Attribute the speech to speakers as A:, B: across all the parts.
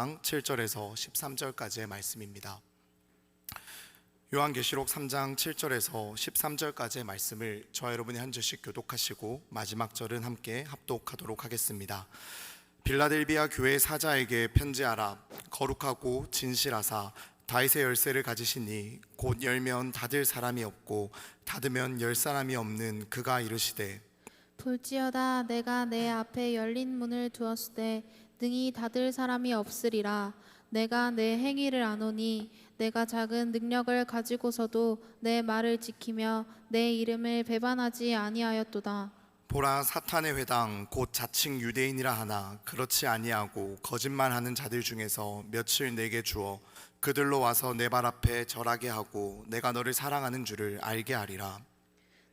A: 7절에서 13절까지의 말씀입니다. 요한계시록 3장 7절에서 13절까지의 말씀을 저와 여러분이 한 절씩 교독하시고 마지막 절은 함께 합독하도록 하겠습니다. 빌라델비아 교회 사자에게 편지하라. 거룩하고 진실하사 다윗의 열쇠를 가지시니 곧 열면 닫을 사람이 없고 닫으면 열 사람이 없는 그가 이르시되
B: 볼지어다 내가 내 앞에 열린 문을 두었으되 능히 닫을 사람이 없으리라. 내가 내 행위를 아노니 내가 작은 능력을 가지고서도 내 말을 지키며 내 이름을 배반하지 아니하였도다.
A: 보라, 사탄의 회당 곧 자칭 유대인이라 하나 그렇지 아니하고 거짓말하는 자들 중에서 며칠 내게 주어 그들로 와서 내 발 앞에 절하게 하고 내가 너를 사랑하는 줄을 알게 하리라.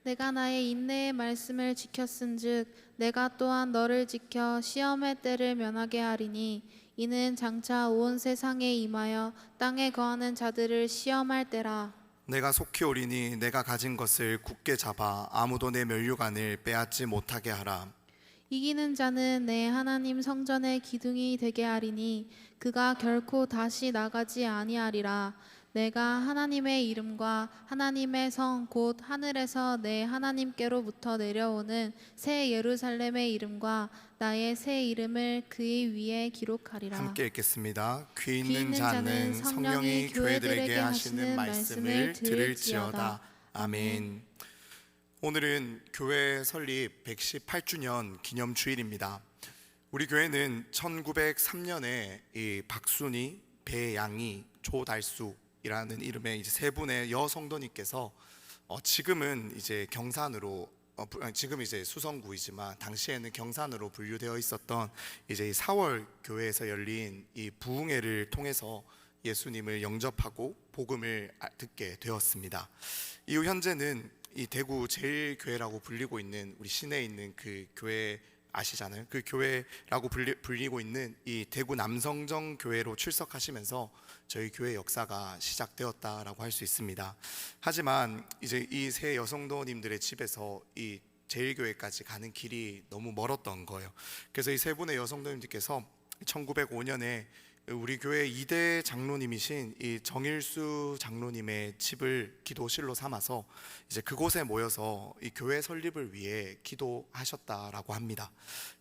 B: 내가 나의 인내의 말씀을 지켰은즉 내가 또한 너를 지켜 시험의 때를 면하게 하리니 이는 장차 온 세상에 임하여 땅에 거하는 자들을 시험할 때라.
A: 내가 속히 오리니 내가 가진 것을 굳게 잡아 아무도 내 면류관을 빼앗지 못하게 하라.
B: 이기는 자는 내 하나님 성전의 기둥이 되게 하리니 그가 결코 다시 나가지 아니하리라. 내가 하나님의 이름과 하나님의 성 곧 하늘에서 내 하나님께로부터 내려오는 새 예루살렘의 이름과 나의 새 이름을 그의 위에 기록하리라.
A: 함께 읽겠습니다. 귀
B: 귀
A: 있는 자는 성령이 교회들에게 하시는 말씀을 들을지어다. 아멘. 오늘은 교회 설립 118주년 기념 주일입니다. 우리 교회는 1903년에 이 박순희, 배양희, 조달수이라는 이름의 이제 세 분의 여성도님께서 지금은 이제 경산으로 지금 이제 수성구이지만 당시에는 경산으로 분류되어 있었던 이제 이 사월 교회에서 열린 이 부흥회를 통해서 예수님을 영접하고 복음을 듣게 되었습니다. 이후 현재는 이 대구 제일교회라고 불리고 있는 우리 시내에 있는 그 교회 아시잖아요. 그 교회라고 불리고 있는 이 대구 남성정 교회로 출석하시면서 저희 교회 역사가 시작되었다라고 할 수 있습니다. 하지만 이제 이 세 여성도님들의 집에서 이 제일교회까지 가는 길이 너무 멀었던 거예요. 그래서 이 세 분의 여성도님들께서 1905년에 우리 교회 2대 장로님이신 이 정일수 장로님의 집을 기도실로 삼아서 이제 그곳에 모여서 이 교회 설립을 위해 기도하셨다라고 합니다.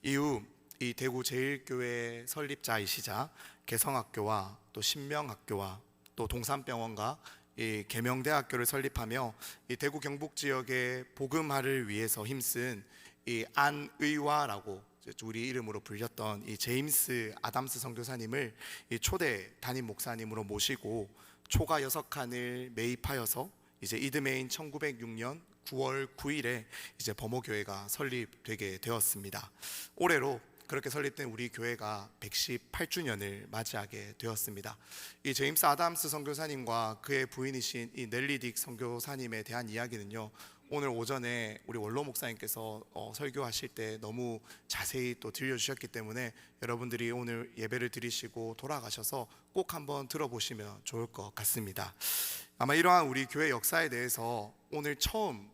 A: 이후 이 대구 제일교회 설립자이시자 개성학교와 또 신명학교와 또 동산병원과 이 계명대학교를 설립하며 이 대구 경북 지역의 복음화를 위해서 힘쓴 이 안의화라고 우리 이름으로 불렸던 이 제임스 아담스 선교사님을 이 초대 담임 목사님으로 모시고 초가 6칸을 매입하여서 이제 이듬해인 1906년 9월 9일에 이제 범호교회가 설립되게 되었습니다. 올해로 그렇게 설립된 우리 교회가 118주년을 맞이하게 되었습니다. 이 제임스 아담스 선교사님과 그의 부인이신 이 넬리 딕 선교사님에 대한 이야기는요, 오늘 오전에 우리 원로 목사님께서 설교하실 때 너무 자세히 또 들려주셨기 때문에 여러분들이 오늘 예배를 드리시고 돌아가셔서 꼭 한번 들어보시면 좋을 것 같습니다. 아마 이러한 우리 교회 역사에 대해서 오늘 처음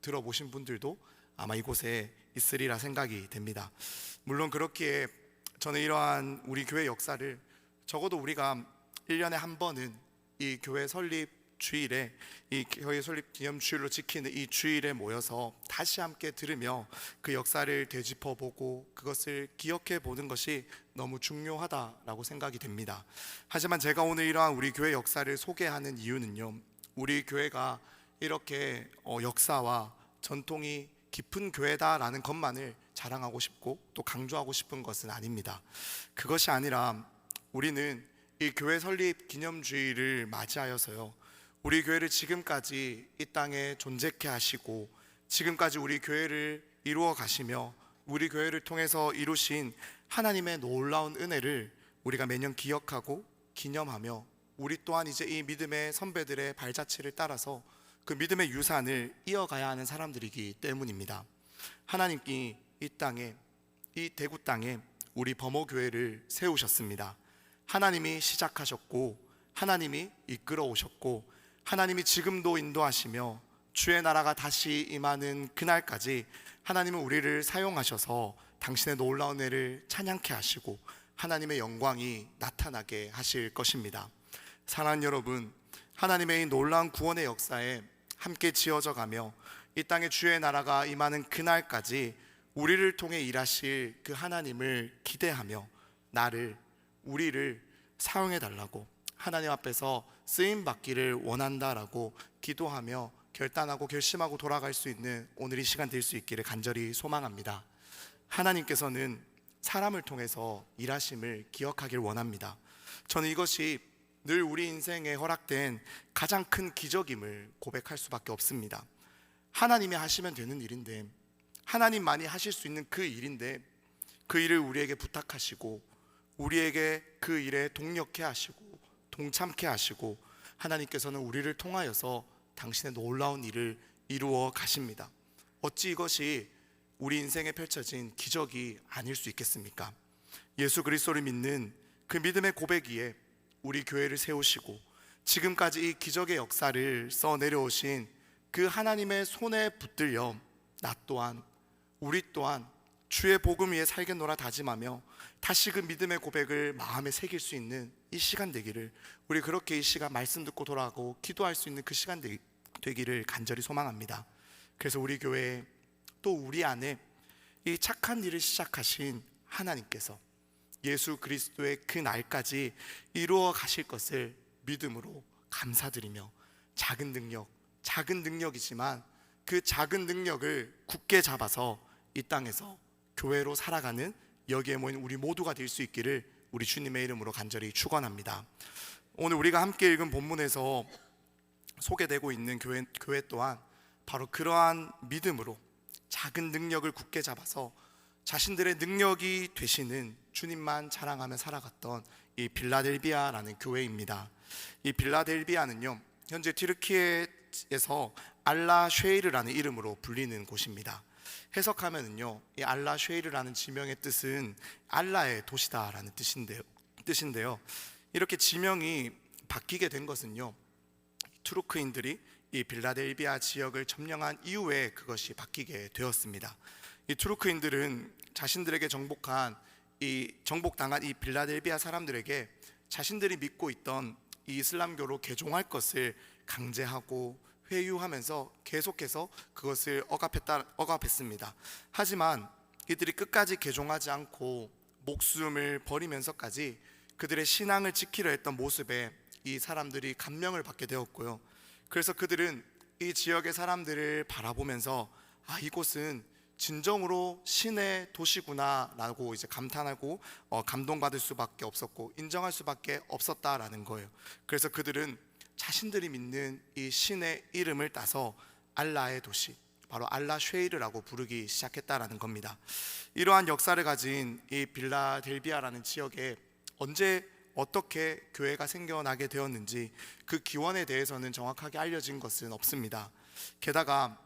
A: 들어보신 분들도 아마 이곳에 있으리라 생각이 됩니다. 물론 그렇기에 저는 이러한 우리 교회 역사를 적어도 우리가 1년에 한 번은 이 교회 설립 주일에 이 교회 설립 기념 주일로 지키는 이 주일에 모여서 다시 함께 들으며 그 역사를 되짚어보고 그것을 기억해 보는 것이 너무 중요하다라고 생각이 됩니다. 하지만 제가 오늘 이러한 우리 교회 역사를 소개하는 이유는요, 우리 교회가 이렇게 역사와 전통이 깊은 교회다라는 것만을 자랑하고 싶고 또 강조하고 싶은 것은 아닙니다. 그것이 아니라 우리는 이 교회 설립 기념주일을 맞이하여서요, 우리 교회를 지금까지 이 땅에 존재케 하시고 지금까지 우리 교회를 이루어 가시며 우리 교회를 통해서 이루신 하나님의 놀라운 은혜를 우리가 매년 기억하고 기념하며 우리 또한 이제 이 믿음의 선배들의 발자취를 따라서 그 믿음의 유산을 이어가야 하는 사람들이기 때문입니다. 하나님께 이 땅에, 이 대구 땅에 우리 범호교회를 세우셨습니다. 하나님이 시작하셨고 하나님이 이끌어 오셨고 하나님이 지금도 인도하시며 주의 나라가 다시 임하는 그날까지 하나님은 우리를 사용하셔서 당신의 놀라운 은혜를 찬양케 하시고 하나님의 영광이 나타나게 하실 것입니다. 사랑하는 여러분, 하나님의 이 놀라운 구원의 역사에 함께 지어져 가며 이 땅에 주의 나라가 임하는 그날까지 우리를 통해 일하실 그 하나님을 기대하며 우리를 사용해 달라고 하나님 앞에서 쓰임 받기를 원한다라고 기도하며 결단하고 결심하고 돌아갈 수 있는 오늘 이 시간 될 수 있기를 간절히 소망합니다. 하나님께서는 사람을 통해서 일하심을 기억하길 원합니다. 저는 이것이 늘 우리 인생에 허락된 가장 큰 기적임을 고백할 수밖에 없습니다. 하나님이 하시면 되는 일인데, 하나님만이 하실 수 있는 그 일인데, 그 일을 우리에게 부탁하시고 우리에게 그 일에 동력케 하시고 동참케 하시고 하나님께서는 우리를 통하여서 당신의 놀라운 일을 이루어 가십니다. 어찌 이것이 우리 인생에 펼쳐진 기적이 아닐 수 있겠습니까? 예수 그리스도를 믿는 그 믿음의 고백 위에 우리 교회를 세우시고 지금까지 이 기적의 역사를 써 내려오신 그 하나님의 손에 붙들려 나 또한 우리 또한 주의 복음 위에 살겠노라 다짐하며 다시 그 믿음의 고백을 마음에 새길 수 있는 이 시간 되기를, 우리 그렇게 이 시간 말씀 듣고 돌아가고 기도할 수 있는 그 시간 되기를 간절히 소망합니다. 그래서 우리 교회에 또 우리 안에 이 착한 일을 시작하신 하나님께서 예수 그리스도의 그 날까지 이루어 가실 것을 믿음으로 감사드리며 작은 능력이지만 그 작은 능력을 굳게 잡아서 이 땅에서 교회로 살아가는 여기에 모인 우리 모두가 될 수 있기를 우리 주님의 이름으로 간절히 축원합니다. 오늘 우리가 함께 읽은 본문에서 소개되고 있는 교회 또한 바로 그러한 믿음으로 작은 능력을 굳게 잡아서 자신들의 능력이 되시는 주님만 자랑하며 살아갔던 이 빌라델비아라는 교회입니다. 이 빌라델비아는요, 현재 튀르키예에서 알라 쉐이르라는 이름으로 불리는 곳입니다. 해석하면은요, 이 알라 쉐이르라는 지명의 뜻은 알라의 도시다라는 뜻인데요. 이렇게 지명이 바뀌게 된 것은요, 투르크인들이 이 빌라델비아 지역을 점령한 이후에 그것이 바뀌게 되었습니다. 이 투르크인들은 자신들에게 정복당한 이 빌라델비아 사람들에게 자신들이 믿고 있던 이 이슬람교로 개종할 것을 강제하고 회유하면서 계속해서 그것을 억압했습니다. 하지만 이들이 끝까지 개종하지 않고 목숨을 버리면서까지 그들의 신앙을 지키려 했던 모습에 이 사람들이 감명을 받게 되었고요. 그래서 그들은 이 지역의 사람들을 바라보면서 이곳은 진정으로 신의 도시구나 라고 이제 감탄하고 감동받을 수밖에 없었고 인정할 수밖에 없었다라는 거예요. 그래서 그들은 자신들이 믿는 이 신의 이름을 따서 알라의 도시, 바로 알라 쉐이르라고 부르기 시작했다라는 겁니다. 이러한 역사를 가진 이 빌라델비아라는 지역에 언제 어떻게 교회가 생겨나게 되었는지 그 기원에 대해서는 정확하게 알려진 것은 없습니다. 게다가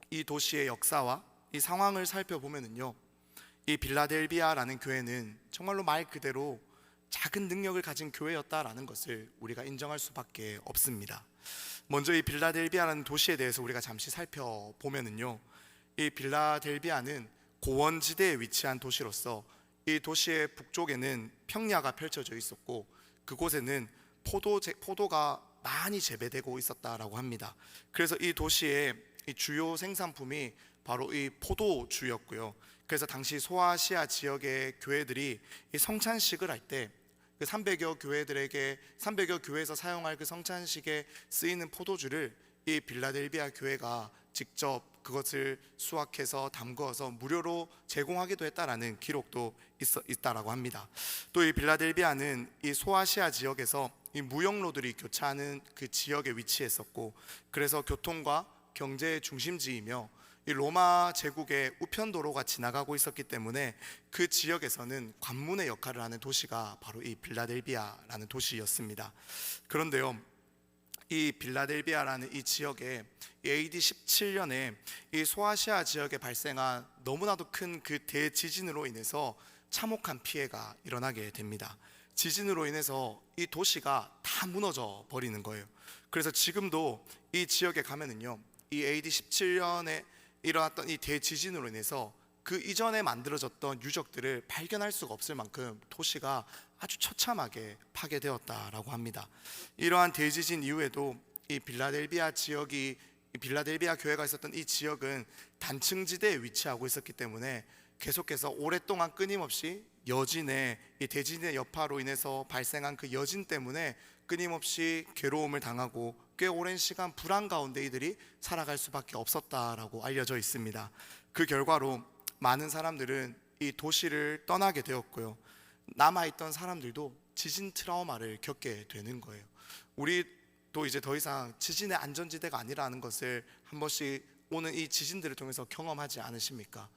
A: 이 도시의 역사와 이 상황을 살펴보면은요, 이 빌라델비아라는 교회는 정말로 말 그대로 작은 능력을 가진 교회였다라는 것을 우리가 인정할 수밖에 없습니다. 먼저 이 빌라델비아라는 도시에 대해서 우리가 잠시 살펴보면은요, 이 빌라델비아는 고원지대에 위치한 도시로서 이 도시의 북쪽에는 평야가 펼쳐져 있었고 그곳에는 포도가 많이 재배되고 있었다라고 합니다. 그래서 이 도시의 이 주요 생산품이 바로 이 포도주였고요. 그래서 당시 소아시아 지역의 교회들이 이 성찬식을 할 때 그 300여 교회에서 사용할 그 성찬식에 쓰이는 포도주를 이 빌라델비아 교회가 직접 그것을 수확해서 담그어서 무료로 제공하기도 했다라는 기록도 있다라고 합니다. 또 이 빌라델비아는 이 소아시아 지역에서 이 무역로들이 교차하는 그 지역에 위치했었고 그래서 교통과 경제의 중심지이며 이 로마 제국의 우편도로가 지나가고 있었기 때문에 그 지역에서는 관문의 역할을 하는 도시가 바로 이 빌라델비아라는 도시였습니다. 그런데요, 이 빌라델비아라는 이 지역에 AD 17년에 이 소아시아 지역에 발생한 너무나도 큰 그 대지진으로 인해서 참혹한 피해가 일어나게 됩니다. 지진으로 인해서 이 도시가 다 무너져 버리는 거예요. 그래서 지금도 이 지역에 가면은요, 이 AD 17년에 일어났던 이 대지진으로 인해서 그 이전에 만들어졌던 유적들을 발견할 수가 없을 만큼 도시가 아주 처참하게 파괴되었다라고 합니다. 이러한 대지진 이후에도 이 빌라델비아 지역이 이 빌라델비아 교회가 있었던 이 지역은 단층지대에 위치하고 있었기 때문에 계속해서 오랫동안 끊임없이 여진의 이 대지진의 여파로 인해서 발생한 그 여진 때문에 끊임없이 괴로움을 당하고 꽤 오랜 시간 불안 가운데 이들이 살아갈 수밖에 없었다라고 알려져 있습니다. 그 결과로 많은 사람들은 이 도시를 떠나게 되었고요. 남아있던 사람들도 지진 트라우마를 겪게 되는 거예요. 우리도 이제 더 이상 지진의 안전지대가 아니라는 것을 한 번씩 오는 이 지진들을 통해서 경험하지 않으십니까?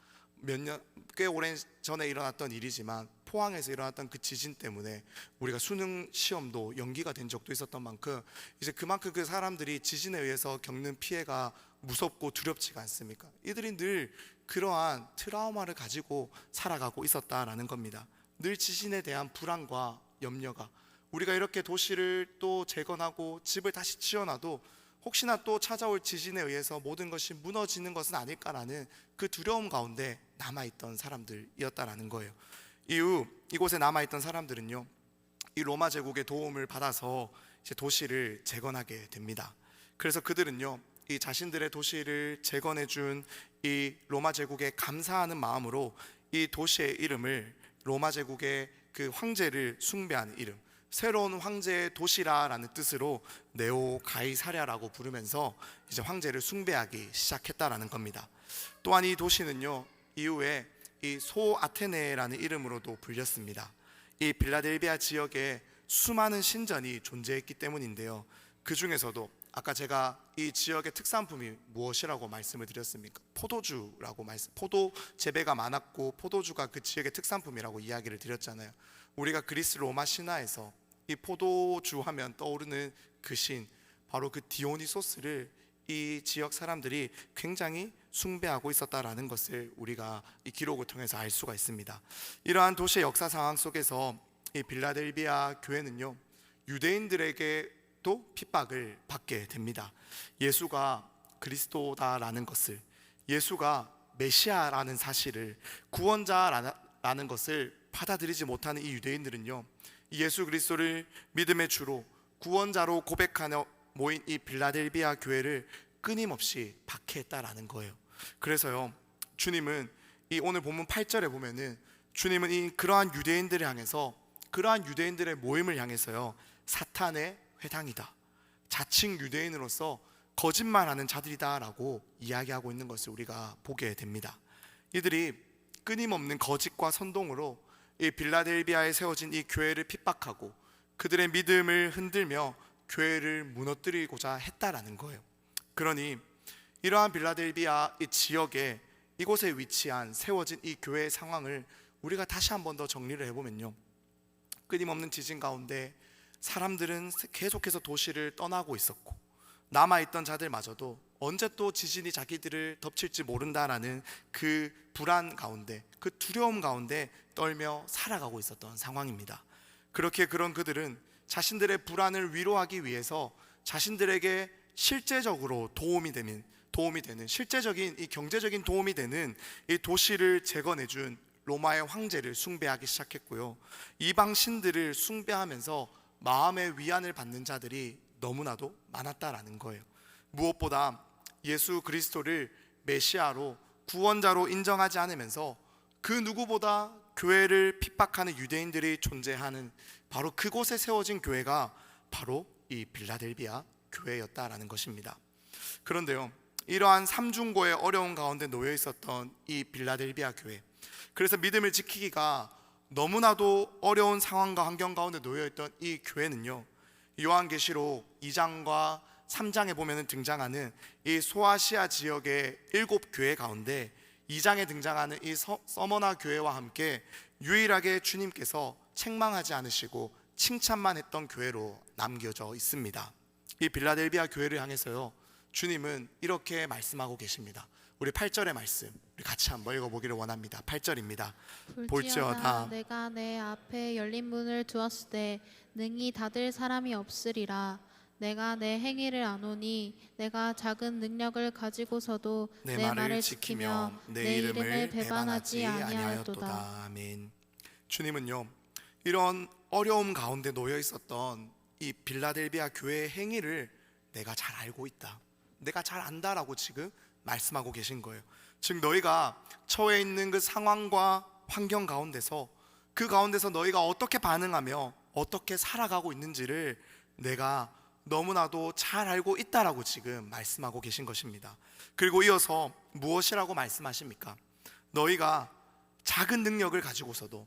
A: 꽤 오랜 전에 일어났던 일이지만 포항에서 일어났던 그 지진 때문에 우리가 수능 시험도 연기가 된 적도 있었던 만큼 이제 그만큼 그 사람들이 지진에 의해서 겪는 피해가 무섭고 두렵지가 않습니까? 이들이 늘 그러한 트라우마를 가지고 살아가고 있었다라는 겁니다. 늘 지진에 대한 불안과 염려가, 우리가 이렇게 도시를 또 재건하고 집을 다시 지어놔도 혹시나 또 찾아올 지진에 의해서 모든 것이 무너지는 것은 아닐까라는 그 두려움 가운데 남아있던 사람들이었다라는 거예요. 이후 이곳에 남아있던 사람들은요, 이 로마 제국의 도움을 받아서 이제 도시를 재건하게 됩니다. 그래서 그들은요, 이 자신들의 도시를 재건해 준 이 로마 제국에 감사하는 마음으로 이 도시의 이름을 로마 제국의 그 황제를 숭배하는 이름, 새로운 황제의 도시라라는 뜻으로 네오 가이사랴라고 부르면서 이제 황제를 숭배하기 시작했다라는 겁니다. 또한 이 도시는요, 이후에 이 소 아테네라는 이름으로도 불렸습니다. 이 빌라델비아 지역에 수많은 신전이 존재했기 때문인데요, 그 중에서도 아까 제가 이 지역의 특산품이 무엇이라고 말씀을 드렸습니까? 포도주라고 포도 재배가 많았고 포도주가 그 지역의 특산품이라고 이야기를 드렸잖아요. 우리가 그리스 로마 신화에서 이 포도주 하면 떠오르는 그 신, 바로 그 디오니소스를 이 지역 사람들이 굉장히 숭배하고 있었다라는 것을 우리가 이 기록을 통해서 알 수가 있습니다. 이러한 도시의 역사 상황 속에서 이 빌라델비아 교회는요, 유대인들에게도 핍박을 받게 됩니다. 예수가 그리스도다라는 것을, 예수가 메시아라는 사실을, 구원자라는 것을 받아들이지 못하는 이 유대인들은요, 예수 그리스도를 믿음의 주로 구원자로 고백하며 모인 이 빌라델비아 교회를 끊임없이 박해했다라는 거예요. 그래서요, 주님은 이 오늘 본문 8절에 보면은 주님은 이 그러한 유대인들을 향해서, 그러한 유대인들의 모임을 향해서요, 사탄의 회당이다, 자칭 유대인으로서 거짓말하는 자들이다라고 이야기하고 있는 것을 우리가 보게 됩니다. 이들이 끊임없는 거짓과 선동으로 이 빌라델비아에 세워진 이 교회를 핍박하고 그들의 믿음을 흔들며 교회를 무너뜨리고자 했다라는 거예요. 그러니 이러한 빌라델비아 이 지역에, 이곳에 위치한 세워진 이 교회의 상황을 우리가 다시 한 번 더 정리를 해보면요, 끊임없는 지진 가운데 사람들은 계속해서 도시를 떠나고 있었고, 남아있던 자들마저도 언제 또 지진이 자기들을 덮칠지 모른다라는 그 불안 가운데, 그 두려움 가운데 떨며 살아가고 있었던 상황입니다. 그렇게 그런 그들은 자신들의 불안을 위로하기 위해서 자신들에게 실제적으로 도움이 되는 실제적인 이 경제적인 도움이 되는 이 도시를 재건해준 로마의 황제를 숭배하기 시작했고요, 이방 신들을 숭배하면서 마음의 위안을 받는 자들이 너무나도 많았다라는 거예요. 무엇보다 예수 그리스도를 메시아로, 구원자로 인정하지 않으면서 그 누구보다 교회를 핍박하는 유대인들이 존재하는 바로 그곳에 세워진 교회가 바로 이 빌라델비아 교회였다라는 것입니다. 그런데요, 이러한 삼중고의 어려운 가운데 놓여 있었던 이 빌라델비아 교회, 그래서 믿음을 지키기가 너무나도 어려운 상황과 환경 가운데 놓여 있던 이 교회는요, 요한계시록 2장과 3장에 보면 등장하는 이 소아시아 지역의 7교회 가운데 2장에 등장하는 이 서머나 교회와 함께 유일하게 주님께서 책망하지 않으시고 칭찬만 했던 교회로 남겨져 있습니다. 이 빌라델비아 교회를 향해서요, 주님은 이렇게 말씀하고 계십니다. 우리 8절의 말씀 우리 같이 한번 읽어보기를 원합니다. 8절입니다.
B: 볼지어다 내가 내 앞에 열린 문을 두었을 때 능히 닫을 사람이 없으리라. 내가 내 행위를 아노니 내가 작은 능력을 가지고서도
A: 내 말을 지키며 내 이름을 배반하지 아니하였도다. 아멘. 주님은요, 이런 어려움 가운데 놓여 있었던 이 빌라델비아 교회의 행위를 내가 잘 알고 있다, 내가 잘 안다라고 지금 말씀하고 계신 거예요. 즉 너희가 처해 있는 그 상황과 환경 가운데서, 그 가운데서 너희가 어떻게 반응하며 어떻게 살아가고 있는지를 내가 너무나도 잘 알고 있다라고 지금 말씀하고 계신 것입니다. 그리고 이어서 무엇이라고 말씀하십니까? 너희가 작은 능력을 가지고서도,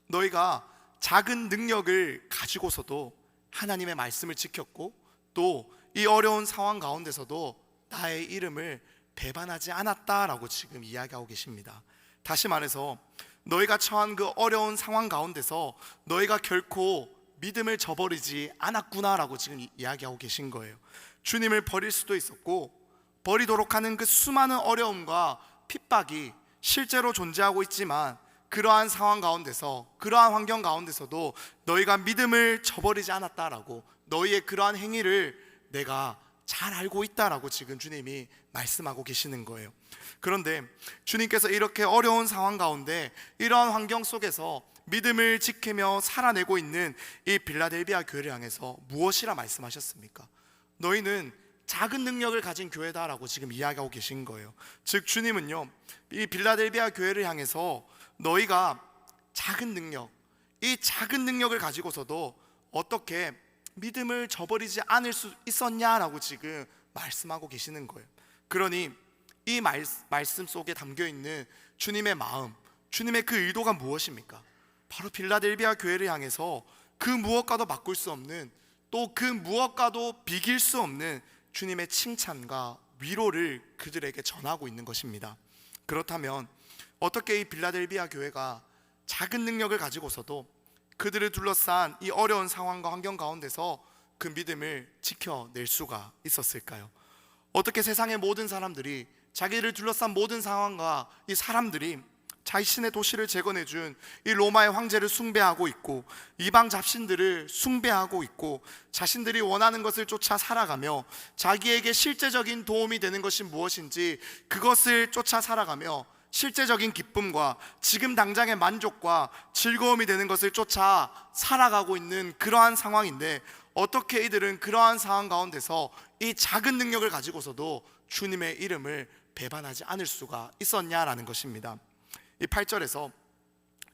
A: 너희가 작은 능력을 가지고서도 하나님의 말씀을 지켰고, 또 이 어려운 상황 가운데서도 나의 이름을 배반하지 않았다라고 지금 이야기하고 계십니다. 다시 말해서 너희가 처한 그 어려운 상황 가운데서 너희가 결코 믿음을 저버리지 않았구나라고 지금 이야기하고 계신 거예요. 주님을 버릴 수도 있었고, 버리도록 하는 그 수많은 어려움과 핍박이 실제로 존재하고 있지만, 그러한 상황 가운데서, 그러한 환경 가운데서도 너희가 믿음을 저버리지 않았다라고, 너희의 그러한 행위를 내가 잘 알고 있다라고 지금 주님이 말씀하고 계시는 거예요. 그런데 주님께서 이렇게 어려운 상황 가운데, 이러한 환경 속에서 믿음을 지키며 살아내고 있는 이 빌라델비아 교회를 향해서 무엇이라 말씀하셨습니까? 너희는 작은 능력을 가진 교회다라고 지금 이야기하고 계신 거예요. 즉 주님은요, 이 빌라델비아 교회를 향해서 너희가 작은 능력, 이 작은 능력을 가지고서도 어떻게 믿음을 저버리지 않을 수 있었냐라고 지금 말씀하고 계시는 거예요. 그러니 이 말씀 속에 담겨있는 주님의 마음, 주님의 그 의도가 무엇입니까? 바로 빌라델비아 교회를 향해서 그 무엇과도 바꿀 수 없는, 또 그 무엇과도 비길 수 없는 주님의 칭찬과 위로를 그들에게 전하고 있는 것입니다. 그렇다면 어떻게 이 빌라델비아 교회가 작은 능력을 가지고서도 그들을 둘러싼 이 어려운 상황과 환경 가운데서 그 믿음을 지켜낼 수가 있었을까요? 어떻게 세상의 모든 사람들이, 자기를 둘러싼 모든 상황과 이 사람들이 자신의 도시를 재건해준 이 로마의 황제를 숭배하고 있고, 이방 잡신들을 숭배하고 있고, 자신들이 원하는 것을 쫓아 살아가며 자기에게 실제적인 도움이 되는 것이 무엇인지 그것을 쫓아 살아가며 실제적인 기쁨과 지금 당장의 만족과 즐거움이 되는 것을 쫓아 살아가고 있는 그러한 상황인데, 어떻게 이들은 그러한 상황 가운데서 이 작은 능력을 가지고서도 주님의 이름을 배반하지 않을 수가 있었냐라는 것입니다. 이 8절에서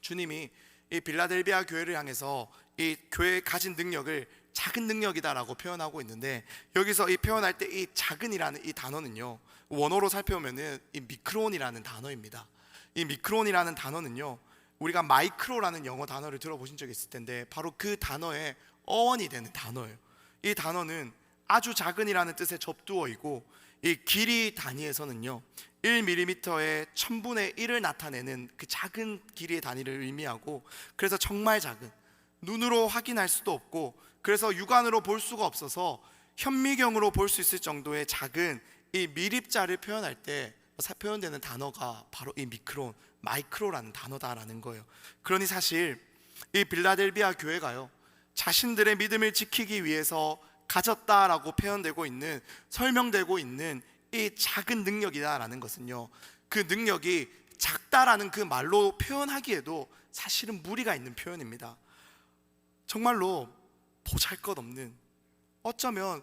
A: 주님이 이 빌라델비아 교회를 향해서 이 교회에 가진 능력을 작은 능력이다라고 표현하고 있는데, 여기서 이 표현할 때 이 작은이라는 이 단어는요, 원어로 살펴보면은 이 미크론이라는 단어입니다. 이 미크론이라는 단어는요, 우리가 마이크로라는 영어 단어를 들어보신 적이 있을 텐데 바로 그 단어의 어원이 되는 단어예요. 이 단어는 아주 작은이라는 뜻의 접두어이고, 이 길이 단위에서는요 1mm의 1000분의 1을 나타내는 그 작은 길이의 단위를 의미하고, 그래서 정말 작은, 눈으로 확인할 수도 없고, 그래서 육안으로 볼 수가 없어서 현미경으로 볼 수 있을 정도의 작은 이 미립자를 표현할 때 표현되는 단어가 바로 이 미크론, 마이크로라는 단어다라는 거예요. 그러니 사실 이 빌라델비아 교회가요, 자신들의 믿음을 지키기 위해서 가졌다라고 표현되고 있는, 설명되고 있는 이 작은 능력이다라는 것은요, 그 능력이 작다라는 그 말로 표현하기에도 사실은 무리가 있는 표현입니다. 정말로 보잘것없는, 어쩌면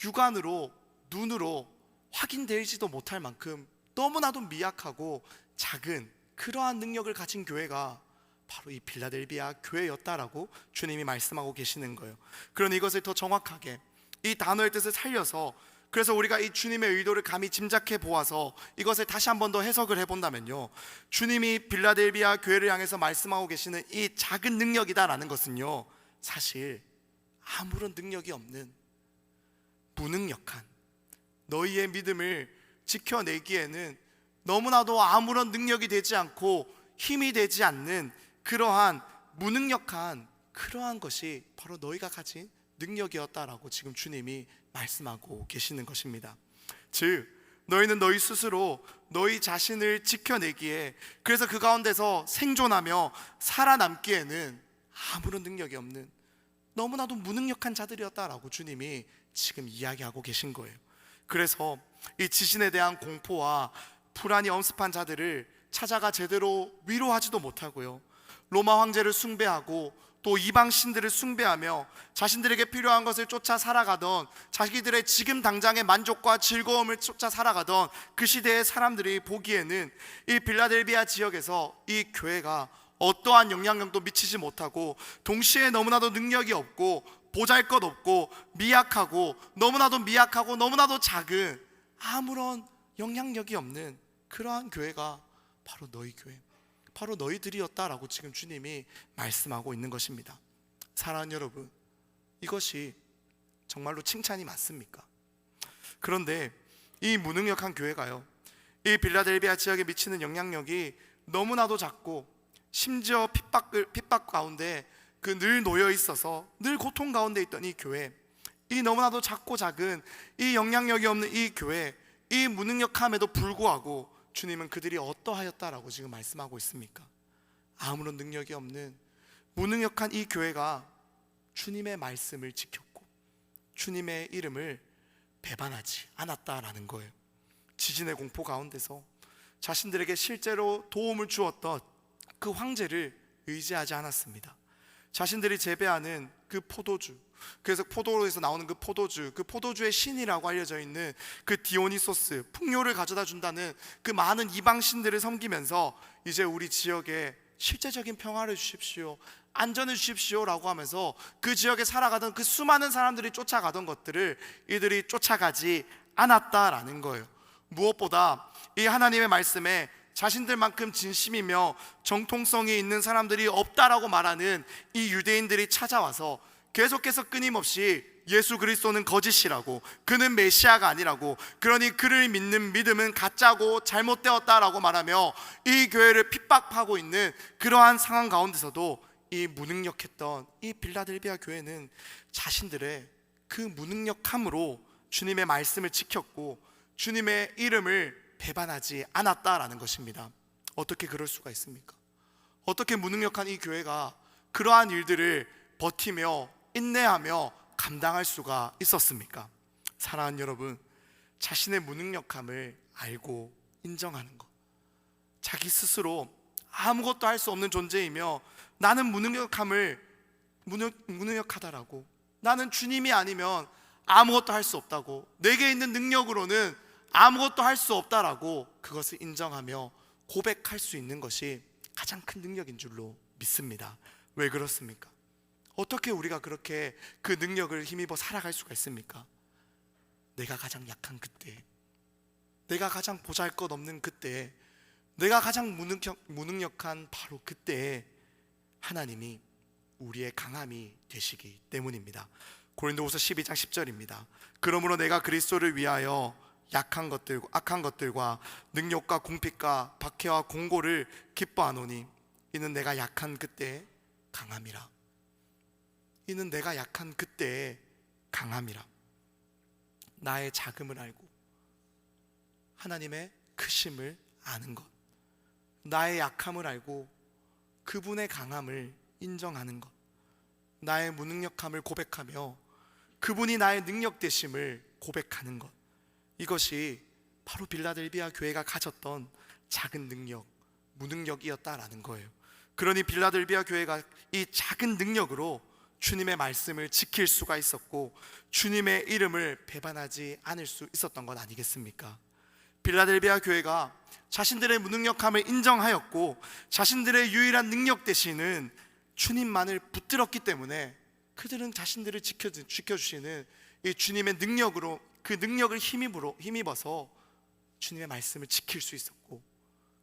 A: 육안으로, 눈으로 확인되지도 못할 만큼 너무나도 미약하고 작은 그러한 능력을 가진 교회가 바로 이 빌라델비아 교회였다라고 주님이 말씀하고 계시는 거예요. 그러니 이것을 더 정확하게 이 단어의 뜻을 살려서, 그래서 우리가 이 주님의 의도를 감히 짐작해 보아서 이것을 다시 한 번 더 해석을 해본다면요, 주님이 빌라델비아 교회를 향해서 말씀하고 계시는 이 작은 능력이다라는 것은요, 사실 아무런 능력이 없는 무능력한, 너희의 믿음을 지켜내기에는 너무나도 아무런 능력이 되지 않고 힘이 되지 않는 그러한 무능력한 그러한 것이 바로 너희가 가진 능력이었다라고 지금 주님이 말씀하고 계시는 것입니다. 즉 너희는 너희 스스로 너희 자신을 지켜내기에, 그래서 그 가운데서 생존하며 살아남기에는 아무런 능력이 없는, 너무나도 무능력한 자들이었다라고 주님이 지금 이야기하고 계신 거예요. 그래서 이 지진에 대한 공포와 불안이 엄습한 자들을 찾아가 제대로 위로하지도 못하고요, 로마 황제를 숭배하고 또 이방 신들을 숭배하며 자신들에게 필요한 것을 쫓아 살아가던, 자기들의 지금 당장의 만족과 즐거움을 쫓아 살아가던 그 시대의 사람들이 보기에는 이 빌라델비아 지역에서 이 교회가 어떠한 영향력도 미치지 못하고, 동시에 너무나도 능력이 없고 보잘것없고 미약하고 너무나도 작은, 아무런 영향력이 없는 그러한 교회가 바로 너희 교회, 바로 너희들이었다라고 지금 주님이 말씀하고 있는 것입니다. 사랑하는 여러분, 이것이 정말로 칭찬이 맞습니까? 그런데 이 무능력한 교회가요, 이 빌라델비아 지역에 미치는 영향력이 너무나도 작고, 심지어 핍박 가운데 늘 놓여 있어서 늘 고통 가운데 있던 이 교회, 이 너무나도 작고 작은 이 영향력이 없는 이 교회, 이 무능력함에도 불구하고 주님은 그들이 어떠하였다라고 지금 말씀하고 있습니까? 아무런 능력이 없는 무능력한 이 교회가 주님의 말씀을 지켰고 주님의 이름을 배반하지 않았다라는 거예요. 지진의 공포 가운데서 자신들에게 실제로 도움을 주었던 그 황제를 의지하지 않았습니다. 자신들이 재배하는 그 포도주, 그래서 포도로에서 나오는 그 포도주의 신이라고 알려져 있는 그 디오니소스, 풍요를 가져다 준다는 그 많은 이방 신들을 섬기면서 이제 우리 지역에 실제적인 평화를 주십시오, 안전을 주십시오라고 하면서 그 지역에 살아가던 그 수많은 사람들이 쫓아가던 것들을 이들이 쫓아가지 않았다라는 거예요. 무엇보다 이 하나님의 말씀에 자신들만큼 진심이며 정통성이 있는 사람들이 없다라고 말하는 이 유대인들이 찾아와서 계속해서 끊임없이 예수 그리스도는 거짓이라고, 그는 메시아가 아니라고, 그러니 그를 믿는 믿음은 가짜고 잘못되었다라고 말하며 이 교회를 핍박하고 있는 그러한 상황 가운데서도 이 무능력했던 이 빌라델비아 교회는 자신들의 그 무능력함으로 주님의 말씀을 지켰고 주님의 이름을 배반하지 않았다라는 것입니다. 어떻게 그럴 수가 있습니까? 어떻게 무능력한 이 교회가 그러한 일들을 버티며 인내하며 감당할 수가 있었습니까? 사랑하는 여러분, 자신의 무능력함을 알고 인정하는 것, 자기 스스로 아무것도 할 수 없는 존재이며 나는 무능력하다라고, 나는 주님이 아니면 아무것도 할 수 없다고, 내게 있는 능력으로는 아무것도 할 수 없다라고 그것을 인정하며 고백할 수 있는 것이 가장 큰 능력인 줄로 믿습니다. 왜 그렇습니까? 어떻게 우리가 그렇게 그 능력을 힘입어 살아갈 수가 있습니까? 내가 가장 약한 그때, 내가 가장 보잘것없는 그때, 내가 가장 무능력한 바로 그때에 하나님이 우리의 강함이 되시기 때문입니다. 고린도후서 12장 10절입니다. 그러므로 내가 그리스도를 위하여 악한 것들과 능력과 궁핍과 박해와 공고를 기뻐하노니 이는 내가 약한 그때의 강함이라. 이는 내가 약한 그때의 강함이라. 나의 작음을 알고 하나님의 크심을 아는 것, 나의 약함을 알고 그분의 강함을 인정하는 것, 나의 무능력함을 고백하며 그분이 나의 능력 되심을 고백하는 것, 이것이 바로 빌라델비아 교회가 가졌던 작은 능력, 무능력이었다라는 거예요. 그러니 빌라델비아 교회가 이 작은 능력으로 주님의 말씀을 지킬 수가 있었고 주님의 이름을 배반하지 않을 수 있었던 것 아니겠습니까? 빌라델비아 교회가 자신들의 무능력함을 인정하였고 자신들의 유일한 능력 되시는 주님만을 붙들었기 때문에 그들은 자신들을 지켜주시는 이 주님의 능력으로, 그 능력을 힘입어서 주님의 말씀을 지킬 수 있었고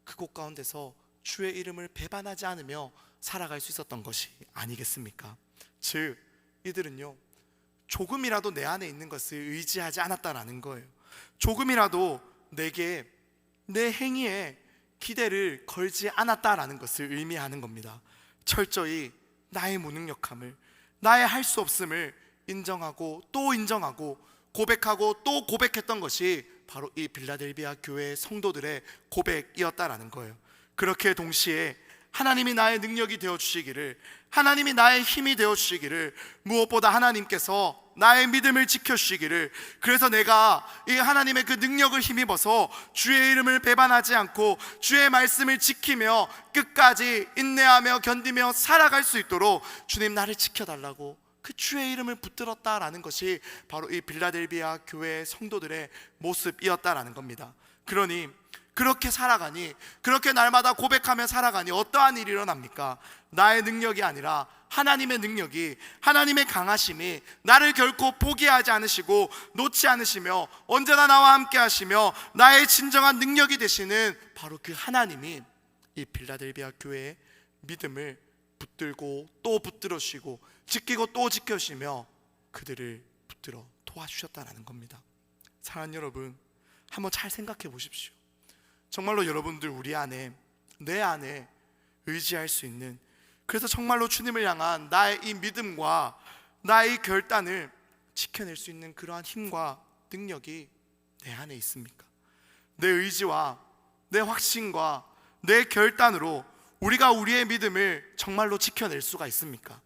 A: 그곳 가운데서 주의 이름을 배반하지 않으며 살아갈 수 있었던 것이 아니겠습니까? 즉 이들은요, 조금이라도 내 안에 있는 것을 의지하지 않았다라는 거예요. 조금이라도 내게 내 행위에 기대를 걸지 않았다라는 것을 의미하는 겁니다. 철저히 나의 무능력함을, 나의 할 수 없음을 인정하고 또 인정하고 고백하고 또 고백했던 것이 바로 이 빌라델비아 교회의 성도들의 고백이었다라는 거예요. 그렇게 동시에 하나님이 나의 능력이 되어주시기를, 하나님이 나의 힘이 되어주시기를, 무엇보다 하나님께서 나의 믿음을 지켜주시기를, 그래서 내가 이 하나님의 그 능력을 힘입어서 주의 이름을 배반하지 않고 주의 말씀을 지키며 끝까지 인내하며 견디며 살아갈 수 있도록 주님 나를 지켜달라고 그 주의 이름을 붙들었다라는 것이 바로 이 빌라델비아 교회의 성도들의 모습이었다라는 겁니다. 그러니 그렇게 살아가니, 그렇게 날마다 고백하며 살아가니 어떠한 일이 일어납니까? 나의 능력이 아니라 하나님의 능력이, 하나님의 강하심이 나를 결코 포기하지 않으시고 놓지 않으시며 언제나 나와 함께 하시며 나의 진정한 능력이 되시는 바로 그 하나님이 이 빌라델비아 교회의 믿음을 붙들고 또 붙들어 주시고 지키고 또 지켜주시며 그들을 붙들어 도와주셨다는 겁니다. 사랑하는 여러분, 한번 잘 생각해 보십시오. 정말로 여러분들 우리 안에, 내 안에 의지할 수 있는, 그래서 정말로 주님을 향한 나의 이 믿음과 나의 이 결단을 지켜낼 수 있는 그러한 힘과 능력이 내 안에 있습니까? 내 의지와 내 확신과 내 결단으로 우리가 우리의 믿음을 정말로 지켜낼 수가 있습니까?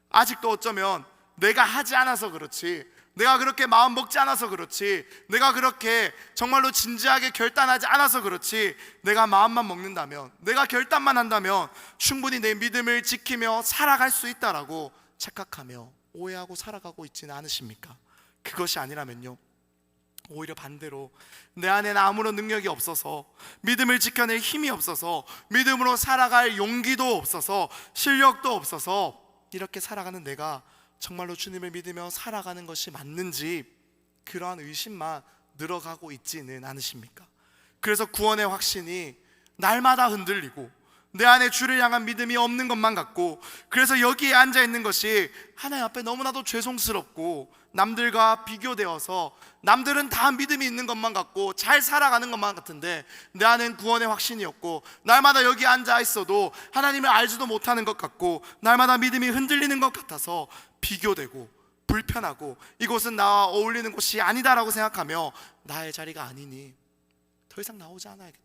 A: 아직도 어쩌면 내가 하지 않아서 그렇지, 내가 그렇게 마음 먹지 않아서 그렇지, 내가 그렇게 정말로 진지하게 결단하지 않아서 그렇지, 내가 마음만 먹는다면, 내가 결단만 한다면 충분히 내 믿음을 지키며 살아갈 수 있다라고 착각하며 오해하고 살아가고 있지는 않으십니까? 그것이 아니라면요, 오히려 반대로 내 안에는 아무런 능력이 없어서, 믿음을 지켜낼 힘이 없어서, 믿음으로 살아갈 용기도 없어서, 실력도 없어서 이렇게 살아가는 내가 정말로 주님을 믿으며 살아가는 것이 맞는지 그러한 의심만 늘어가고 있지는 않으십니까? 그래서 구원의 확신이 날마다 흔들리고 내 안에 주를 향한 믿음이 없는 것만 같고, 그래서 여기에 앉아 있는 것이 하나님 앞에 너무나도 죄송스럽고 남들과 비교되어서 남들은 다 믿음이 있는 것만 같고 잘 살아가는 것만 같은데 내 안엔 구원의 확신이 없고, 날마다 여기 앉아 있어도 하나님을 알지도 못하는 것 같고 날마다 믿음이 흔들리는 것 같아서 비교되고 불편하고 이곳은 나와 어울리는 곳이 아니다라고 생각하며 나의 자리가 아니니 더 이상 나오지 않아야겠다,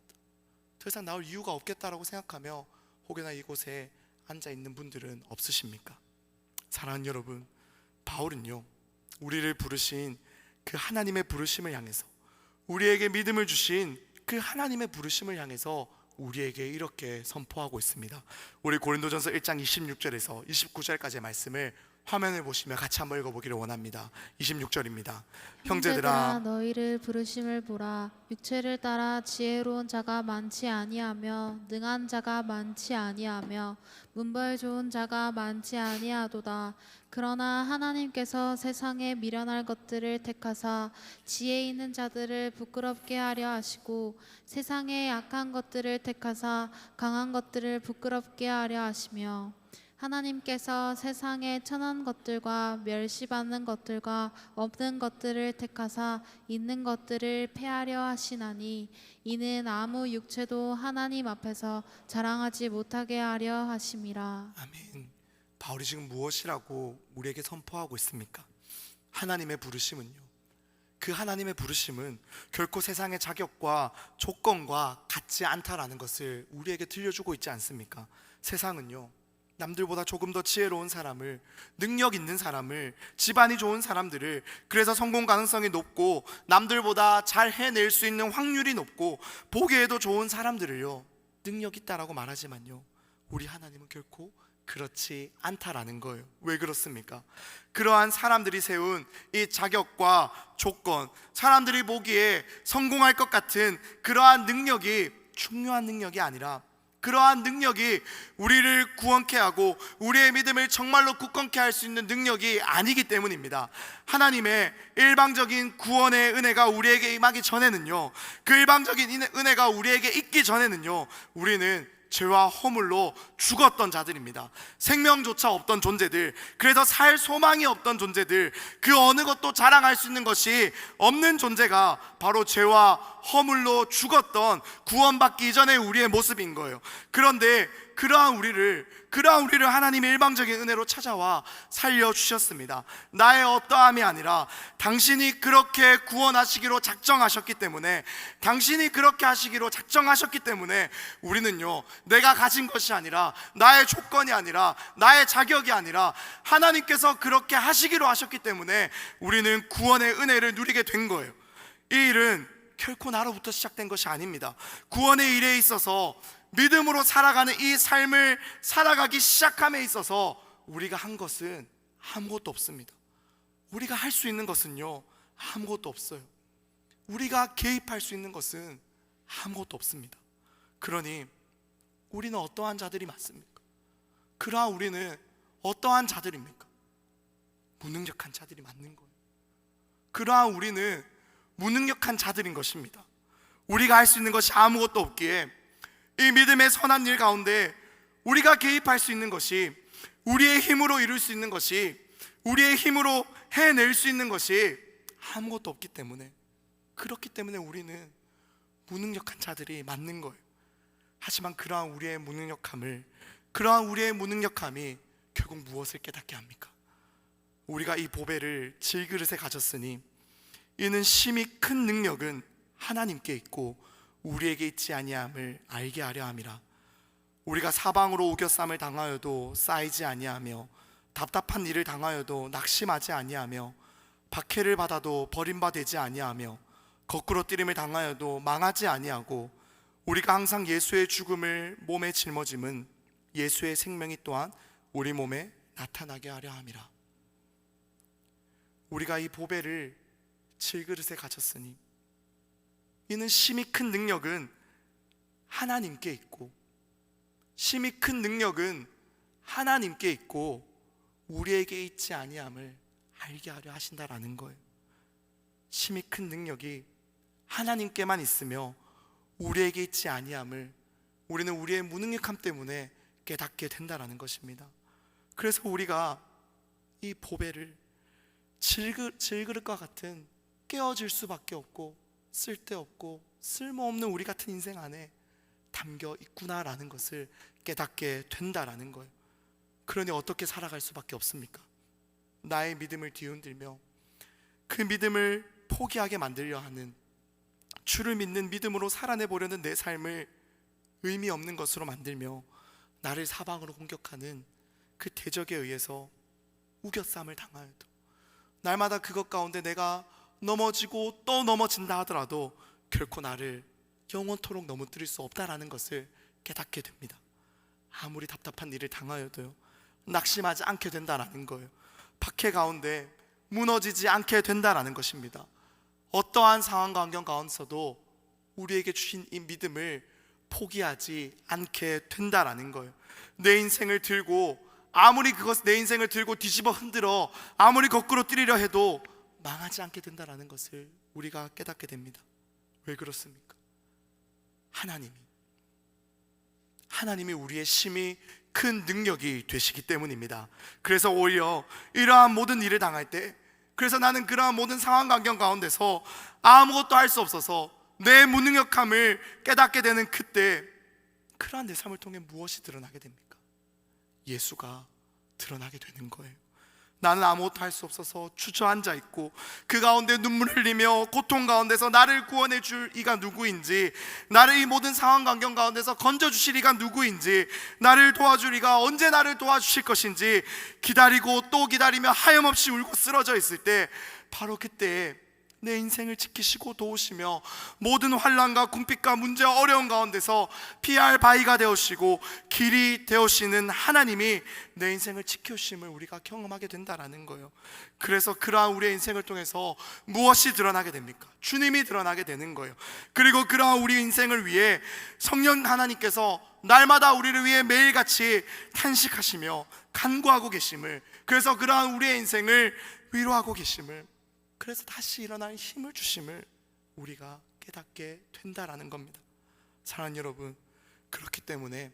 A: 더 이상 나올 이유가 없겠다라고 생각하며 혹여나 이곳에 앉아 있는 분들은 없으십니까? 사랑하는 여러분, 바울은요, 우리를 부르신 그 하나님의 부르심을 향해서, 우리에게 믿음을 주신 그 하나님의 부르심을 향해서 우리에게 이렇게 선포하고 있습니다. 우리 고린도전서 1장 26절에서 29절까지의 말씀을 화면을 보시며 같이 한번 읽어보기를 원합니다. 26절입니다. 형제들아,
B: 너희를 부르심을 보라. 육체를 따라 지혜로운 자가 많지 아니하며 능한 자가 많지 아니하며 문벌 좋은 자가 많지 아니하도다. 그러나 하나님께서 세상에 미련할 것들을 택하사 지혜 있는 자들을 부끄럽게 하려 하시고 세상에 약한 것들을 택하사 강한 것들을 부끄럽게 하려 하시며, 하나님께서 세상에 천한 것들과 멸시받는 것들과 없는 것들을 택하사 있는 것들을 폐하려 하시나니 이는 아무 육체도 하나님 앞에서 자랑하지 못하게 하려 하심이라.
A: 아멘. 바울이 지금 무엇이라고 우리에게 선포하고 있습니까? 하나님의 부르심은요, 그 하나님의 부르심은 결코 세상의 자격과 조건과 같지 않다라는 것을 우리에게 들려주고 있지 않습니까? 세상은요, 남들보다 조금 더 지혜로운 사람을, 능력 있는 사람을, 집안이 좋은 사람들을, 그래서 성공 가능성이 높고 남들보다 잘 해낼 수 있는 확률이 높고 보기에도 좋은 사람들을요 능력 있다라고 말하지만요, 우리 하나님은 결코 그렇지 않다라는 거예요. 왜 그렇습니까? 그러한 사람들이 세운 이 자격과 조건, 사람들이 보기에 성공할 것 같은 그러한 능력이 중요한 능력이 아니라, 그러한 능력이 우리를 구원케 하고 우리의 믿음을 정말로 굳건케 할 수 있는 능력이 아니기 때문입니다. 하나님의 일방적인 구원의 은혜가 우리에게 임하기 전에는요, 그 일방적인 은혜가 우리에게 있기 전에는요, 우리는 죄와 허물로 죽었던 자들입니다. 생명조차 없던 존재들, 그래서 살 소망이 없던 존재들, 그 어느 것도 자랑할 수 있는 것이 없는 존재가 바로 죄와 허물로 죽었던, 구원받기 이전의 우리의 모습인 거예요. 그런데 그러한 우리를 하나님의 일방적인 은혜로 찾아와 살려주셨습니다. 나의 어떠함이 아니라 당신이 그렇게 구원하시기로 작정하셨기 때문에, 당신이 그렇게 하시기로 작정하셨기 때문에 우리는요, 내가 가진 것이 아니라, 나의 조건이 아니라, 나의 자격이 아니라 하나님께서 그렇게 하시기로 하셨기 때문에 우리는 구원의 은혜를 누리게 된 거예요. 이 일은 결코 나로부터 시작된 것이 아닙니다. 구원의 일에 있어서, 믿음으로 살아가는 이 삶을 살아가기 시작함에 있어서 우리가 한 것은 아무것도 없습니다. 우리가 할 수 있는 것은요, 아무것도 없어요. 우리가 개입할 수 있는 것은 아무것도 없습니다. 그러니 우리는 어떠한 자들이 맞습니까? 그러한 우리는 어떠한 자들입니까? 무능력한 자들이 맞는 거예요. 그러한 우리는 무능력한 자들인 것입니다. 우리가 할 수 있는 것이 아무것도 없기에 이 믿음의 선한 일 가운데 우리가 개입할 수 있는 것이, 우리의 힘으로 이룰 수 있는 것이, 우리의 힘으로 해낼 수 있는 것이 아무것도 없기 때문에, 그렇기 때문에 우리는 무능력한 자들이 맞는 거예요. 하지만 그러한 우리의 무능력함이 결국 무엇을 깨닫게 합니까? 우리가 이 보배를 질그릇에 가졌으니 이는 심히 큰 능력은 하나님께 있고 우리에게 있지 아니함을 알게 하려 함이라. 우리가 사방으로 우겨쌈을 당하여도 쌓이지 아니하며, 답답한 일을 당하여도 낙심하지 아니하며, 박해를 받아도 버림받지 아니하며, 거꾸로 뛰림을 당하여도 망하지 아니하고, 우리가 항상 예수의 죽음을 몸에 짊어짐은 예수의 생명이 또한 우리 몸에 나타나게 하려 함이라. 우리가 이 보배를 질그릇에 가졌으니 이는 심히 큰 능력은 하나님께 있고, 심히 큰 능력은 하나님께 있고 우리에게 있지 아니함을 알게 하려 하신다라는 거예요. 심히 큰 능력이 하나님께만 있으며 우리에게 있지 아니함을 우리는 우리의 무능력함 때문에 깨닫게 된다라는 것입니다. 그래서 우리가 이 보배를 질그릇과 같은 깨어질 수밖에 없고 쓸데없고 쓸모없는 우리 같은 인생 안에 담겨 있구나라는 것을 깨닫게 된다라는 거예요. 그러니 어떻게 살아갈 수밖에 없습니까? 나의 믿음을 뒤흔들며 그 믿음을 포기하게 만들려 하는, 주를 믿는 믿음으로 살아내보려는 내 삶을 의미 없는 것으로 만들며 나를 사방으로 공격하는 그 대적에 의해서 우겨쌈을 당하여도, 날마다 그것 가운데 내가 넘어지고 또 넘어진다 하더라도 결코 나를 영원토록 넘어뜨릴 수 없다라는 것을 깨닫게 됩니다. 아무리 답답한 일을 당하여도요, 낙심하지 않게 된다라는 거예요. 박해 가운데 무너지지 않게 된다라는 것입니다. 어떠한 상황과 환경 가운데서도 우리에게 주신 이 믿음을 포기하지 않게 된다라는 거예요. 내 인생을 들고 내 인생을 들고 뒤집어 흔들어 아무리 거꾸로 뛰리려 해도 망하지 않게 된다라는 것을 우리가 깨닫게 됩니다. 왜 그렇습니까? 하나님이 우리의 심히 큰 능력이 되시기 때문입니다. 그래서 오히려 이러한 모든 일을 당할 때, 그래서 나는 그러한 모든 상황 환경 가운데서 아무것도 할 수 없어서 내 무능력함을 깨닫게 되는 그때, 그러한 내 삶을 통해 무엇이 드러나게 됩니까? 예수가 드러나게 되는 거예요. 나는 아무것도 할 수 없어서 주저앉아 있고 그 가운데 눈물을 흘리며 고통 가운데서 나를 구원해 줄 이가 누구인지, 나를 이 모든 상황 환경 가운데서 건져주실 이가 누구인지, 나를 도와줄 이가 언제 나를 도와주실 것인지 기다리고 또 기다리며 하염없이 울고 쓰러져 있을 때, 바로 그때 내 인생을 지키시고 도우시며 모든 환난과 궁핍과 문제와 어려운 가운데서 피할 바위가 되어시고 길이 되어시는 하나님이 내 인생을 지켜주심을 우리가 경험하게 된다라는 거예요. 그래서 그러한 우리의 인생을 통해서 무엇이 드러나게 됩니까? 주님이 드러나게 되는 거예요. 그리고 그러한 우리 인생을 위해 성령 하나님께서 날마다 우리를 위해 매일같이 탄식하시며 간구하고 계심을, 그래서 그러한 우리의 인생을 위로하고 계심을, 그래서 다시 일어날 힘을 주심을 우리가 깨닫게 된다라는 겁니다. 사랑하는 여러분, 그렇기 때문에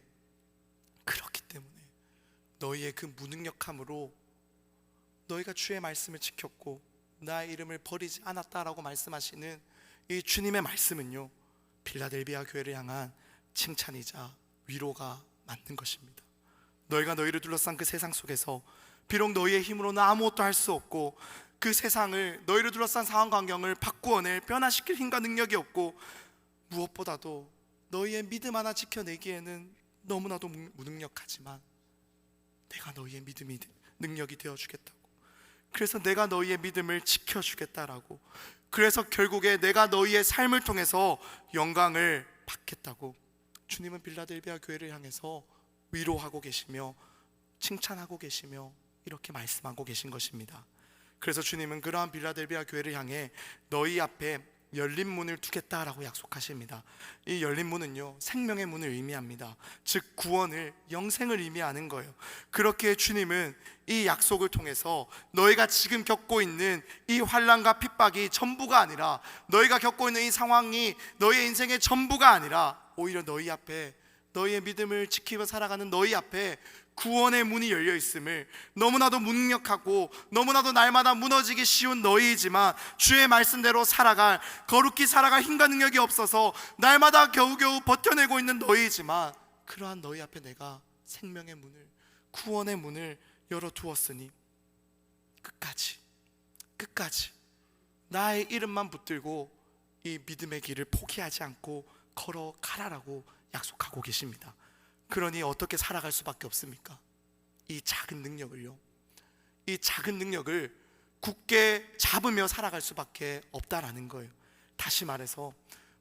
A: 너희의 그 무능력함으로 너희가 주의 말씀을 지켰고 나의 이름을 버리지 않았다라고 말씀하시는 이 주님의 말씀은요, 빌라델비아 교회를 향한 칭찬이자 위로가 맞는 것입니다. 너희가 너희를 둘러싼 그 세상 속에서 비록 너희의 힘으로는 아무것도 할 수 없고 그 세상을, 너희를 둘러싼 상황 환경을 바꾸어낼 변화시킬 힘과 능력이 없고 무엇보다도 너희의 믿음 하나 지켜내기에는 너무나도 무능력하지만 내가 너희의 믿음이 능력이 되어주겠다고, 그래서 내가 너희의 믿음을 지켜주겠다라고, 그래서 결국에 내가 너희의 삶을 통해서 영광을 받겠다고 주님은 빌라델비아 교회를 향해서 위로하고 계시며 칭찬하고 계시며 이렇게 말씀하고 계신 것입니다. 그래서 주님은 그러한 빌라델비아 교회를 향해 너희 앞에 열린 문을 두겠다라고 약속하십니다. 이 열린 문은요, 생명의 문을 의미합니다. 즉 구원을, 영생을 의미하는 거예요. 그렇게 주님은 이 약속을 통해서 너희가 지금 겪고 있는 이 환난과 핍박이 전부가 아니라, 너희가 겪고 있는 이 상황이 너희의 인생의 전부가 아니라, 오히려 너희 앞에, 너희의 믿음을 지키며 살아가는 너희 앞에 구원의 문이 열려 있음을, 너무나도 무능력하고 너무나도 날마다 무너지기 쉬운 너희이지만 주의 말씀대로 살아갈, 거룩히 살아갈 힘과 능력이 없어서 날마다 겨우겨우 버텨내고 있는 너희이지만, 그러한 너희 앞에 내가 생명의 문을, 구원의 문을 열어두었으니 끝까지 나의 이름만 붙들고 이 믿음의 길을 포기하지 않고 걸어가라라고 약속하고 계십니다. 그러니 어떻게 살아갈 수밖에 없습니까? 이 작은 능력을요, 이 작은 능력을 굳게 잡으며 살아갈 수밖에 없다라는 거예요. 다시 말해서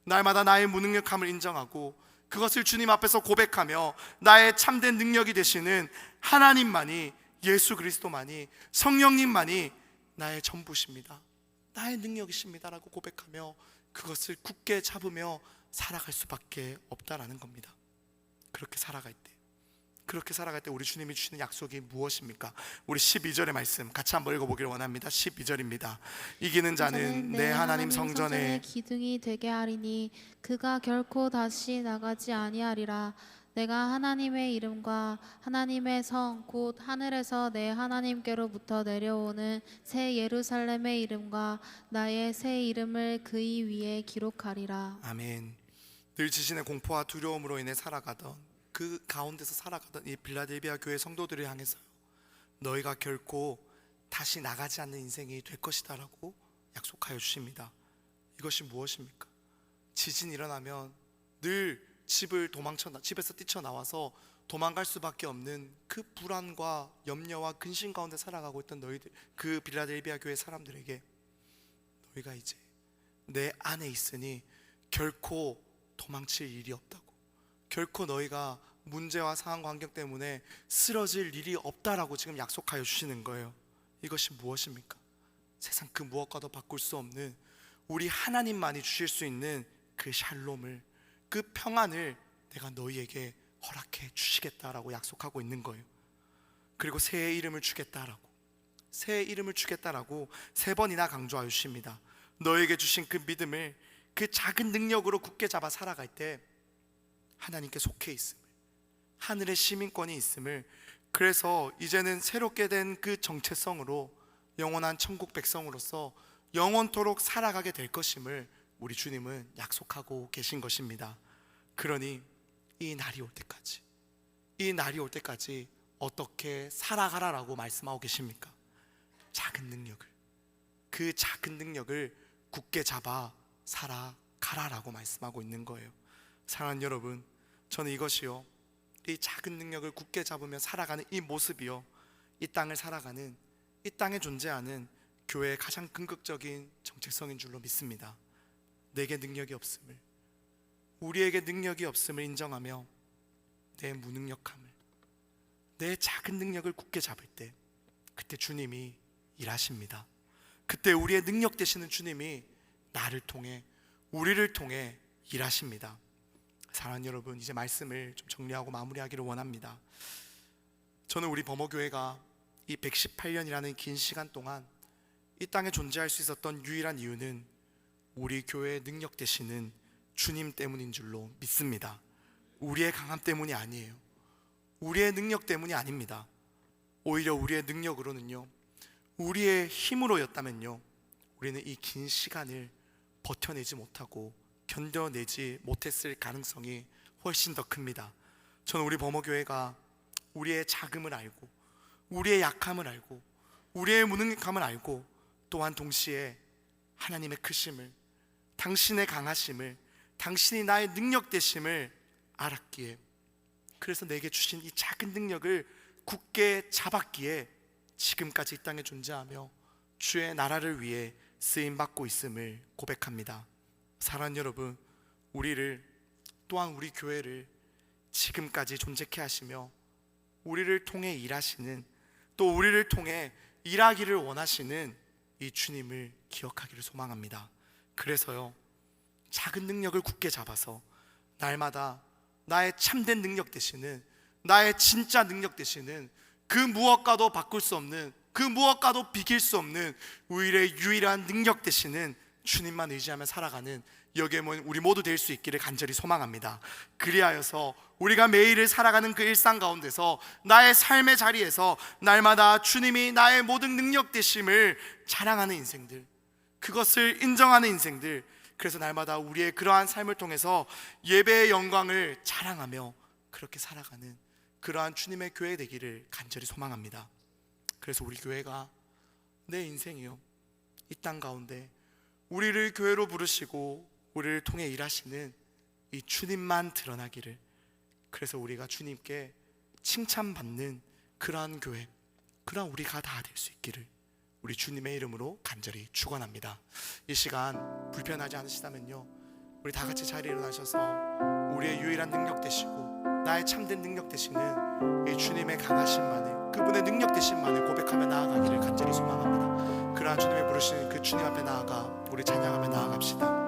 A: 날마다 나의 무능력함을 인정하고 그것을 주님 앞에서 고백하며 나의 참된 능력이 되시는 하나님만이, 예수 그리스도만이, 성령님만이 나의 전부십니다, 나의 능력이십니다라고 고백하며 그것을 굳게 잡으며 살아갈 수밖에 없다라는 겁니다. 그렇게 살아갈 때 우리 주님이 주시는 약속이 무엇입니까? 우리 12절의 말씀 같이 한번 읽어보기를 원합니다. 12절입니다. 이기는 자는 내 하나님 성전의
B: 기둥이 되게 하리니 그가 결코 다시 나가지 아니하리라. 내가 하나님의 이름과 하나님의 성 곧 하늘에서 내 하나님께로부터 내려오는 새 예루살렘의 이름과 나의 새 이름을 그의 위에 기록하리라.
A: 아멘. 늘 지신의 공포와 두려움으로 인해 살아가던, 그 가운데서 살아가던 이 빌라델비아 교회 성도들을 향해서 너희가 결코 다시 나가지 않는 인생이 될 것이다 라고 약속하여 주십니다. 이것이 무엇입니까? 지진이 일어나면 늘 집에서 뛰쳐나와서 도망갈 수밖에 없는 그 불안과 염려와 근심 가운데 살아가고 있던 너희들, 그 빌라델비아 교회 사람들에게 너희가 이제 내 안에 있으니 결코 도망칠 일이 없다고, 결코 너희가 문제와 상황 환경 때문에 쓰러질 일이 없다라고 지금 약속하여 주시는 거예요. 이것이 무엇입니까? 세상 그 무엇과도 바꿀 수 없는, 우리 하나님만이 주실 수 있는 그 샬롬을, 그 평안을 내가 너희에게 허락해 주시겠다라고 약속하고 있는 거예요. 그리고 새 이름을 주겠다라고, 새 이름을 주겠다라고 3번이나 강조하여 주십니다. 너에게 주신 그 믿음을, 그 작은 능력으로 굳게 잡아 살아갈 때 하나님께 속해 있음을, 하늘의 시민권이 있음을, 그래서 이제는 새롭게 된 그 정체성으로 영원한 천국 백성으로서 영원토록 살아가게 될 것임을 우리 주님은 약속하고 계신 것입니다. 그러니 이 날이 올 때까지 어떻게 살아가라라고 말씀하고 계십니까? 그 작은 능력을 굳게 잡아 살아가라라고 말씀하고 있는 거예요. 사랑하는 여러분, 저는 이것이요, 이 작은 능력을 굳게 잡으며 살아가는 이 모습이요, 이 땅을 살아가는, 이 땅에 존재하는 교회의 가장 궁극적인 정체성인 줄로 믿습니다. 내게 능력이 없음을, 우리에게 능력이 없음을 인정하며 내 무능력함을, 내 작은 능력을 굳게 잡을 때, 그때 주님이 일하십니다. 그때 우리의 능력 되시는 주님이 나를 통해, 우리를 통해 일하십니다. 사랑하는 여러분, 이제 말씀을 좀 정리하고 마무리하기를 원합니다. 저는 우리 범어교회가 이 118년이라는 긴 시간 동안 이 땅에 존재할 수 있었던 유일한 이유는 우리 교회의 능력 되시는 주님 때문인 줄로 믿습니다. 우리의 강함 때문이 아니에요. 우리의 능력 때문이 아닙니다. 오히려 우리의 능력으로는요, 우리의 힘으로였다면요, 우리는 이 긴 시간을 버텨내지 못하고 견뎌내지 못했을 가능성이 훨씬 더 큽니다. 저는 우리 범어교회가 우리의 자금을 알고, 우리의 약함을 알고, 우리의 무능력함을 알고, 또한 동시에 하나님의 크심을, 당신의 강하심을, 당신이 나의 능력 되심을 알았기에, 그래서 내게 주신 이 작은 능력을 굳게 잡았기에 지금까지 이 땅에 존재하며 주의 나라를 위해 쓰임받고 있음을 고백합니다. 사랑하는 여러분, 우리를, 또한 우리 교회를 지금까지 존재케 하시며 우리를 통해 일하시는, 또 우리를 통해 일하기를 원하시는 이 주님을 기억하기를 소망합니다. 그래서요, 작은 능력을 굳게 잡아서 날마다 나의 참된 능력 되시는, 나의 진짜 능력 되시는, 그 무엇과도 바꿀 수 없는, 그 무엇과도 비길 수 없는 우리의 유일한 능력 되시는 주님만 의지하며 살아가는 여기에 우리 모두 될 수 있기를 간절히 소망합니다. 그리하여서 우리가 매일을 살아가는 그 일상 가운데서, 나의 삶의 자리에서 날마다 주님이 나의 모든 능력 되심을 자랑하는 인생들, 그것을 인정하는 인생들, 그래서 날마다 우리의 그러한 삶을 통해서 예배의 영광을 자랑하며 그렇게 살아가는 그러한 주님의 교회 되기를 간절히 소망합니다. 그래서 우리 교회가, 내 인생이요, 이 땅 가운데 우리를 교회로 부르시고 우리를 통해 일하시는 이 주님만 드러나기를, 그래서 우리가 주님께 칭찬받는 그러한 교회, 그러한 우리가 다 될 수 있기를 우리 주님의 이름으로 간절히 축원합니다. 이 시간 불편하지 않으시다면요, 우리 다 같이 자리에 일어나셔서 우리의 유일한 능력 되시고 나의 참된 능력 되시는 이 주님의 강하심만을, 그분의 능력 되심만을 고백하며 나아가기를 간절히 소망합니다. 그러한 주님의 부르시는 그 주님 앞에 나아가 우리 찬양하며 나아갑시다.